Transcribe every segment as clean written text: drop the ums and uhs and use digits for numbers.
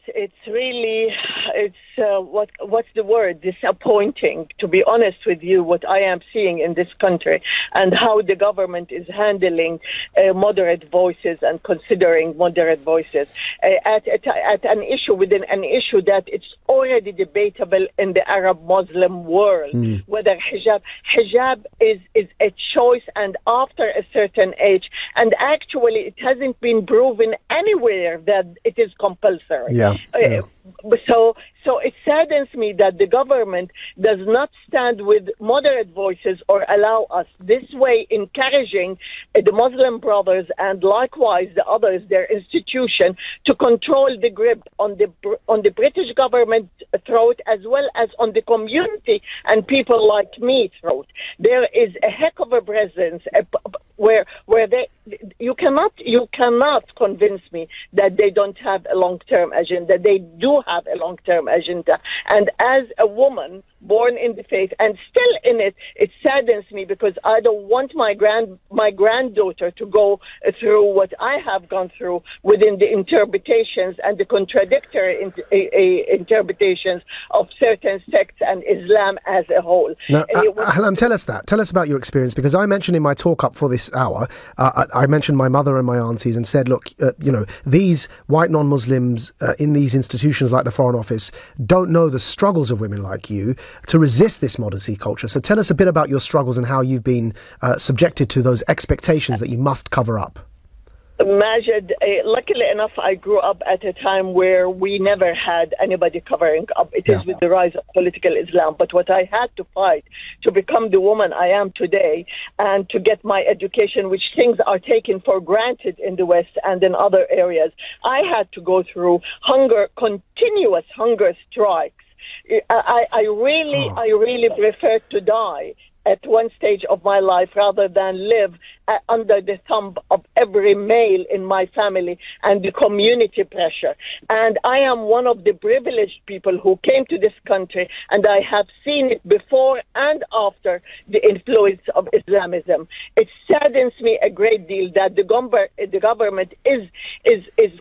it's really what's the word? Disappointing, to be honest with you, what I am seeing in this country and how the government is handling moderate voices and considering moderate voices at an issue within an issue that it's already debatable in the Arab Muslim world whether hijab is a choice and after a certain age, and actually it hasn't been proven anywhere that it is compulsory. So it saddens me that the government does not stand with moderate voices or allow us this way, encouraging the Muslim brothers and likewise the others, their institution, to control the grip on the British government throat as well as on the community and people like me throat. There is a heck of a presence where you cannot convince me that they don't have a long-term agenda. They do have a long-term agenda. And as a woman born in the faith and still in it, it saddens me because I don't want my granddaughter to go through what I have gone through within the interpretations and the contradictory interpretations of certain sects and Islam as a whole. Now, Ahlam, tell us that. Tell us about your experience, because I mentioned in my talk up for this hour, I mentioned my mother and my aunties and said, look, these white non-Muslims in these institutions like the Foreign Office don't know the struggles of women like you to resist this modesty culture. So tell us a bit about your struggles and how you've been subjected to those expectations that you must cover up. Maajid, luckily enough, I grew up at a time where we never had anybody covering up. It is with the rise of political Islam. But what I had to fight to become the woman I am today and to get my education, which things are taken for granted in the West and in other areas, I had to go through continuous hunger strikes. I really prefer to die at one stage of my life rather than live under the thumb of every male in my family and the community pressure. And I am one of the privileged people who came to this country, and I have seen it before and after the influence of Islamism. It saddens me a great deal that the government is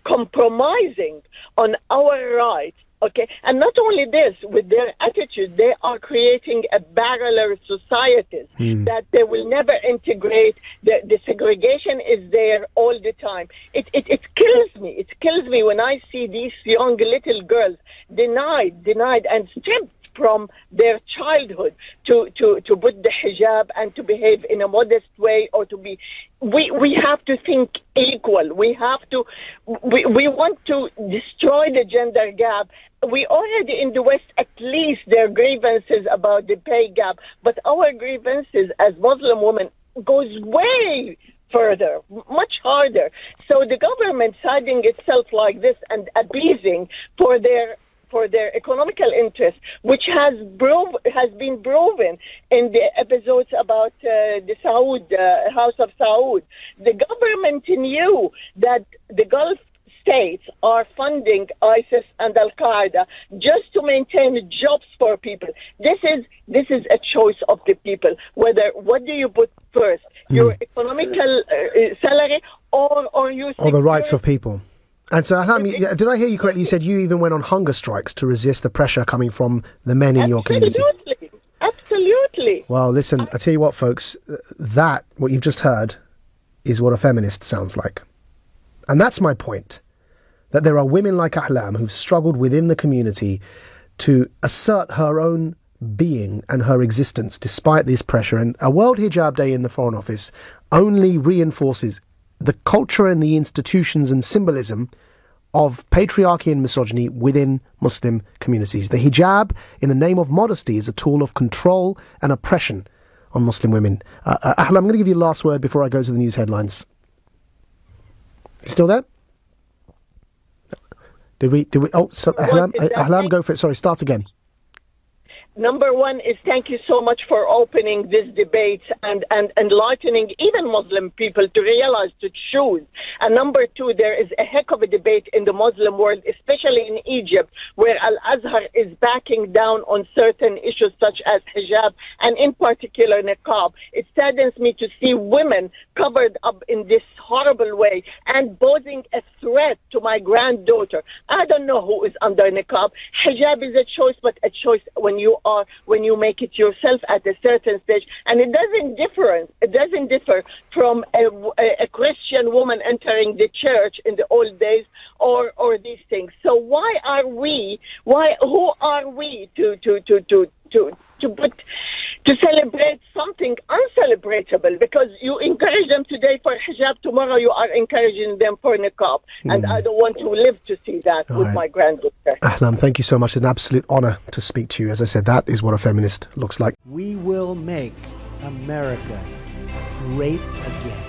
compromising on our rights. Okay, and not only this, with their attitude, they are creating a parallel societies that they will never integrate. The segregation is there all the time. It kills me. It kills me when I see these young little girls denied and stripped from their childhood to put the hijab and to behave in a modest way or to be. We have to think equal. We want to destroy the gender gap. We already in the West, at least there are grievances about the pay gap, but our grievances as Muslim women goes way further, much harder. So the government siding itself like this and appeasing for their economical interest, which has been proven in the episodes about the House of Saud. The government knew that the Gulf states are funding ISIS and Al-Qaeda just to maintain jobs for people. This is a choice of the people. What do you put first? Your economical salary or your security? Or the rights of people. And so, Ahlam, did I hear you correctly? You said you even went on hunger strikes to resist the pressure coming from the men in your community. Absolutely. Well, listen, I tell you what, folks, what you've just heard is what a feminist sounds like. And that's my point, that there are women like Ahlam who've struggled within the community to assert her own being and her existence despite this pressure. And a World Hijab Day in the Foreign Office only reinforces the culture and the institutions and symbolism of patriarchy and misogyny within Muslim communities. The hijab, in the name of modesty, is a tool of control and oppression on Muslim women. Ahlam, I'm going to give you the last word before I go to the news headlines. You still there? Did we? Oh, so Ahlam, go for it. Sorry, start again. Number one is thank you so much for opening this debate and enlightening even Muslim people to realize to choose. And number two, there is a heck of a debate in the Muslim world, especially in Egypt, where Al-Azhar is backing down on certain issues such as hijab and in particular niqab. It saddens me to see women covered up in this horrible way and posing a threat threat to my granddaughter. I don't know who is under niqab. Hijab is a choice, but a choice when you make it yourself at a certain stage, and it doesn't differ from a Christian woman entering the church in the old days or these things. So who are we to celebrate something uncelebratable? Because you encourage them today for hijab, tomorrow you are encouraging them for niqab. And I don't want to live to see that with my granddaughter. Ahlam, thank you so much. It's an absolute honor to speak to you. As I said, that is what a feminist looks like. We will make America great again.